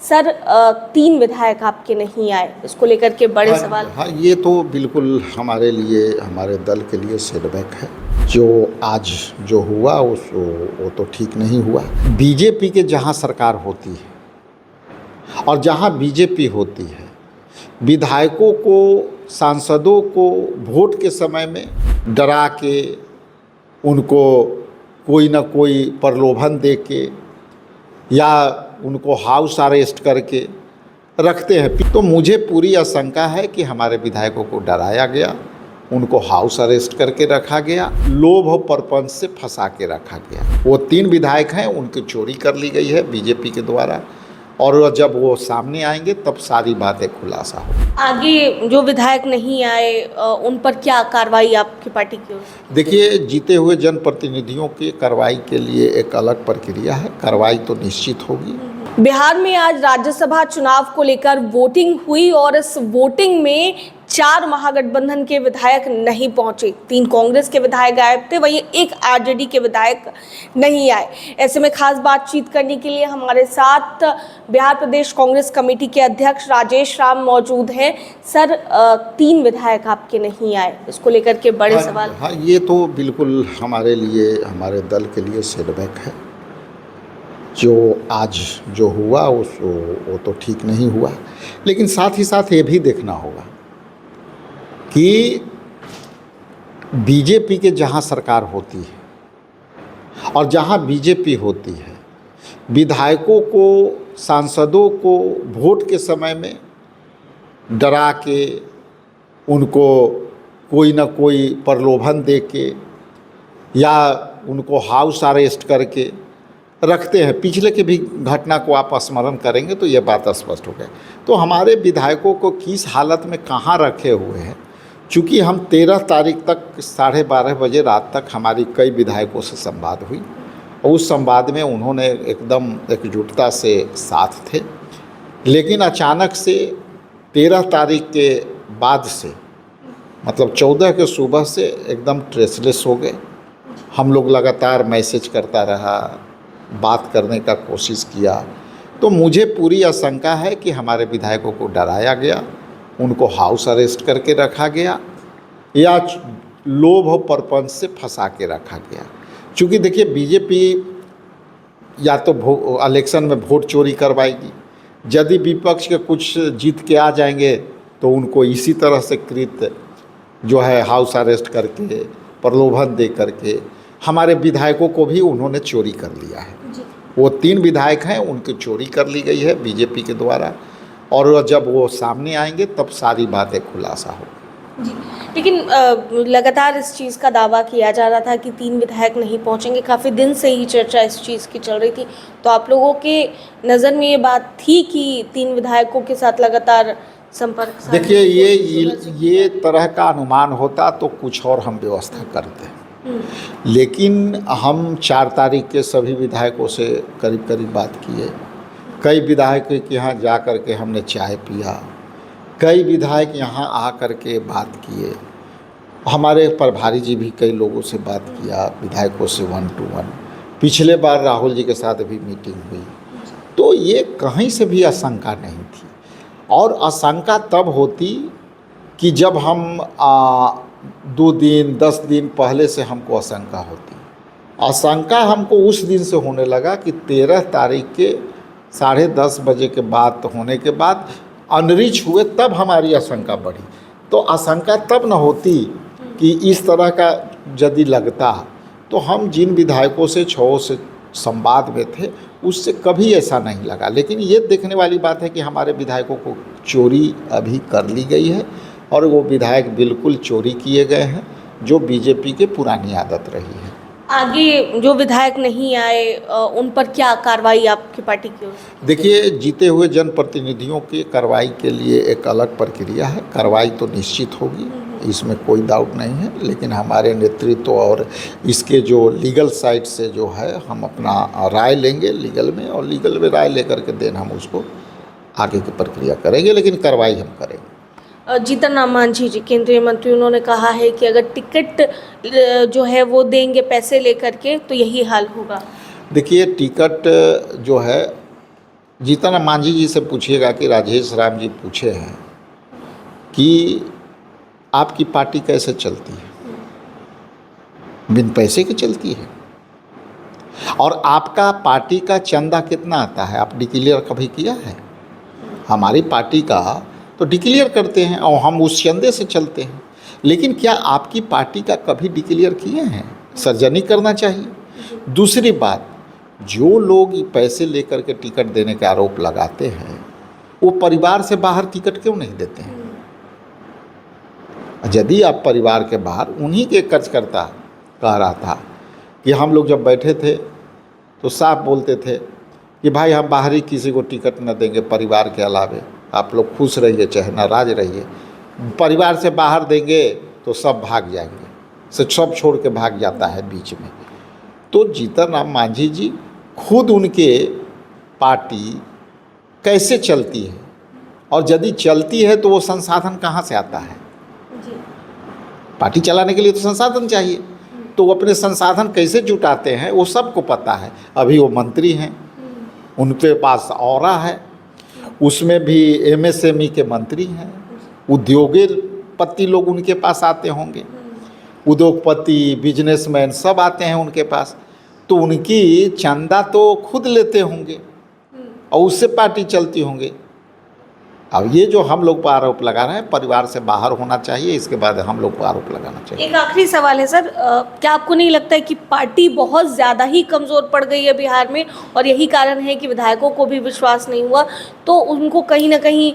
Sir, 3 विधायक आपके नहीं आए, इसको लेकर के बड़े सवाल। हाँ, ये तो बिल्कुल हमारे लिए, हमारे दल के लिए सेटबैक है। जो आज जो हुआ वो तो ठीक नहीं हुआ। बीजेपी के जहाँ सरकार होती है और जहाँ बीजेपी होती है, विधायकों को, सांसदों को वोट के समय में डरा के, उनको कोई ना कोई प्रलोभन दे के या उनको हाउस अरेस्ट करके रखते हैं। तो मुझे पूरी आशंका है कि हमारे विधायकों को डराया गया, उनको हाउस अरेस्ट करके रखा गया, लोभ और प्रपंच से फंसा के रखा गया। वो 3 विधायक हैं, उनकी चोरी कर ली गई है बीजेपी के द्वारा, और जब वो सामने आएंगे तब सारी बातें खुलासा हो। आगे जो विधायक नहीं आए उन पर क्या कार्रवाई आपकी पार्टी की ओर से? देखिए, जीते हुए जनप्रतिनिधियों की कार्रवाई के लिए एक अलग प्रक्रिया है, कार्रवाई तो निश्चित होगी। बिहार में आज राज्यसभा चुनाव को लेकर वोटिंग हुई और इस वोटिंग में 4 महागठबंधन के विधायक नहीं पहुंचे। 3 कांग्रेस के विधायक गायब थे, वहीं 1 आरजेडी के विधायक नहीं आए। ऐसे में खास बातचीत करने के लिए हमारे साथ बिहार प्रदेश कांग्रेस कमेटी के अध्यक्ष राजेश राम मौजूद हैं। सर, 3 विधायक आपके नहीं आए, इसको लेकर के बड़े सवाल। हाँ, ये तो बिल्कुल हमारे लिए, हमारे दल के लिए सेटबैक है। जो आज जो हुआ वो तो ठीक नहीं हुआ, लेकिन साथ ही साथ ये भी देखना होगा कि बीजेपी के जहाँ सरकार होती है और जहाँ बीजेपी होती है, विधायकों को, सांसदों को वोट के समय में डरा के, उनको कोई ना कोई प्रलोभन दे के या उनको हाउस अरेस्ट करके रखते हैं। पिछले के भी घटना को आप स्मरण करेंगे तो ये बात स्पष्ट हो गई। तो हमारे विधायकों को किस हालत में कहाँ रखे हुए हैं, चूँकि हम 13 तारीख तक 12:30 बजे रात तक हमारी कई विधायकों से संवाद हुई और उस संवाद में उन्होंने एकदम एकजुटता से साथ थे, लेकिन अचानक से 13 तारीख के बाद से, मतलब 14 के सुबह से एकदम ट्रेसलेस हो गए। हम लोग लगातार मैसेज करता रहा, बात करने का कोशिश किया, तो मुझे पूरी आशंका है कि हमारे विधायकों को डराया गया, उनको हाउस अरेस्ट करके रखा गया या लोभ और प्रपंच से फंसा के रखा गया। क्योंकि देखिए, बीजेपी या तो इलेक्शन में वोट चोरी करवाएगी, यदि विपक्ष के कुछ जीत के आ जाएंगे तो उनको इसी तरह से कृत जो है हाउस अरेस्ट करके, प्रलोभन दे करके, हमारे विधायकों को भी उन्होंने चोरी कर लिया है। वो 3 विधायक हैं, उनकी चोरी कर ली गई है बीजेपी के द्वारा, और जब वो सामने आएंगे तब सारी बातें खुलासा हो। जी, लेकिन लगातार इस चीज़ का दावा किया जा रहा था कि 3 विधायक नहीं पहुंचेंगे। काफ़ी दिन से ही चर्चा इस चीज़ की चल रही थी, तो आप लोगों के नज़र में ये बात थी कि 3 विधायकों के साथ लगातार संपर्क? देखिए, ये तरह का अनुमान होता तो कुछ और हम व्यवस्था करते, लेकिन हम 4 तारीख के सभी विधायकों से करीब करीब बात किए। कई विधायक के यहाँ जा कर के हमने चाय पिया, कई विधायक यहाँ आ कर के बात किए, हमारे प्रभारी जी भी कई लोगों से बात किया, विधायकों से 1 to 1। पिछले बार राहुल जी के साथ भी मीटिंग हुई, तो ये कहीं से भी आशंका नहीं थी। और आशंका तब होती कि जब हम 2 दिन 10 दिन पहले से हमको आशंका होती। आशंका हमको उस दिन से होने लगा कि 13 तारीख के 10:30 बजे के बाद होने के बाद अनरीच हुए, तब हमारी आशंका बढ़ी। तो आशंका तब न होती कि इस तरह का यदि लगता, तो हम जिन विधायकों से 6 से संवाद में थे उससे कभी ऐसा नहीं लगा। लेकिन ये देखने वाली बात है कि हमारे विधायकों को चोरी अभी कर ली गई है, और वो विधायक बिल्कुल चोरी किए गए हैं, जो बीजेपी की पुरानी आदत रही है। आगे जो विधायक नहीं आए उन पर क्या कार्रवाई आपकी पार्टी की ओर से? देखिए, जीते हुए जनप्रतिनिधियों की कार्रवाई के लिए एक अलग प्रक्रिया है, कार्रवाई तो निश्चित होगी, इसमें कोई डाउट नहीं है। लेकिन हमारे नेतृत्व और इसके जो लीगल साइड से जो है, हम अपना राय लेंगे लीगल में, और लीगल में राय लेकर के देन हम उसको आगे की प्रक्रिया करेंगे, लेकिन कार्रवाई हम करेंगे। जीतन राम मांझी जी केंद्रीय मंत्री, उन्होंने कहा है कि अगर टिकट जो है वो देंगे पैसे लेकर के तो यही हाल होगा। देखिए, टिकट जो है जीतन मांझी जी से पूछिएगा कि राजेश राम जी पूछे हैं कि आपकी पार्टी कैसे चलती है, बिन पैसे की चलती है, और आपका पार्टी का चंदा कितना आता है, आप डिक्लेयर कभी किया है? हमारी पार्टी का तो डिक्लेयर करते हैं और हम उस चंदे से चलते हैं, लेकिन क्या आपकी पार्टी का कभी डिक्लेयर किए हैं? सार्वजनिक करना चाहिए। दूसरी बात, जो लोग पैसे लेकर के टिकट देने के आरोप लगाते हैं वो परिवार से बाहर टिकट क्यों नहीं देते हैं? यदि आप परिवार के बाहर, उन्हीं के कार्यकर्ता कह रहा था कि हम लोग जब बैठे थे तो साफ बोलते थे कि भाई हम बाहरी किसी को टिकट न देंगे परिवार के अलावे, आप लोग खुश रहिए चाहे नाराज रहिए, परिवार से बाहर देंगे तो सब भाग जाएंगे, सब छोड़ के भाग जाता है बीच में। तो जीतन राम मांझी जी खुद उनके पार्टी कैसे चलती है, और यदि चलती है तो वो संसाधन कहाँ से आता है? पार्टी चलाने के लिए तो संसाधन चाहिए, तो वो अपने संसाधन कैसे जुटाते हैं वो सबको पता है। अभी वो मंत्री हैं, उनके पास ऑरा है, उसमें भी एमएसएमई के मंत्री हैं, उद्योगपति लोग उनके पास आते होंगे, उद्योगपति बिजनेसमैन सब आते हैं उनके पास, तो उनकी चंदा तो खुद लेते होंगे और उससे पार्टी चलती होंगे। अब ये जो हम लोग पर आरोप लगा रहे हैं, परिवार से बाहर होना चाहिए, इसके बाद हम लोग पर आरोप लगाना चाहिए। एक आखिरी सवाल है सर, क्या आपको नहीं लगता है कि पार्टी बहुत ज़्यादा ही कमज़ोर पड़ गई है बिहार में, और यही कारण है कि विधायकों को भी विश्वास नहीं हुआ, तो उनको कहीं ना कहीं?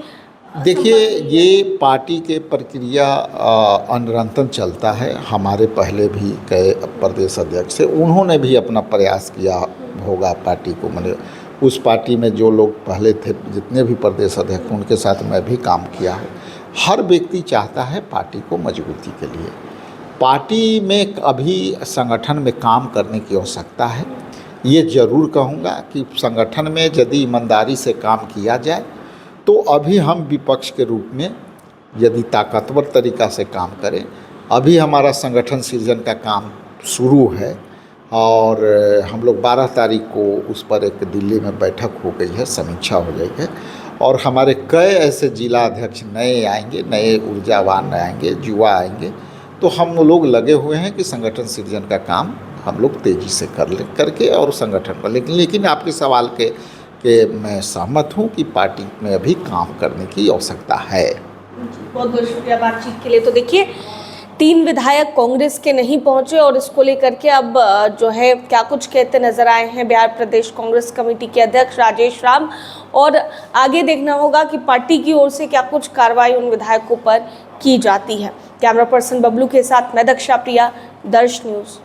देखिए, ये पार्टी के प्रक्रिया अनिरंतर चलता है। हमारे पहले भी कई प्रदेश अध्यक्ष से उन्होंने भी अपना प्रयास किया होगा पार्टी को, मैंने उस पार्टी में जो लोग पहले थे, जितने भी प्रदेश अध्यक्ष, उनके साथ मैं भी काम किया हूँ। हर व्यक्ति चाहता है पार्टी को मजबूती के लिए। पार्टी में अभी संगठन में काम करने की आवश्यकता है। ये ज़रूर कहूँगा कि संगठन में यदि ईमानदारी से काम किया जाए तो अभी हम विपक्ष के रूप में यदि ताकतवर तरीक़ा से काम करें, अभी हमारा संगठन सृजन का काम शुरू है और हम लोग 12 तारीख को उस पर एक दिल्ली में बैठक हो गई है, समीक्षा हो गई है, और हमारे कई ऐसे जिला अध्यक्ष नए आएंगे, नए ऊर्जावान आएंगे, युवा आएंगे, तो हम लोग लगे हुए हैं कि संगठन सृजन का काम हम लोग तेज़ी से करके और संगठन पर। लेकिन आपके सवाल के मैं सहमत हूँ कि पार्टी में अभी काम करने की आवश्यकता है। बहुत बहुत शुक्रिया बातचीत के लिए। तो देखिए, 3 विधायक कांग्रेस के नहीं पहुंचे और इसको लेकर के अब जो है क्या कुछ कहते नजर आए हैं बिहार प्रदेश कांग्रेस कमेटी के अध्यक्ष राजेश राम, और आगे देखना होगा कि पार्टी की ओर से क्या कुछ कार्रवाई उन विधायकों पर की जाती है। कैमरा पर्सन बबलू के साथ मैं दक्षा प्रिया, दर्श न्यूज़।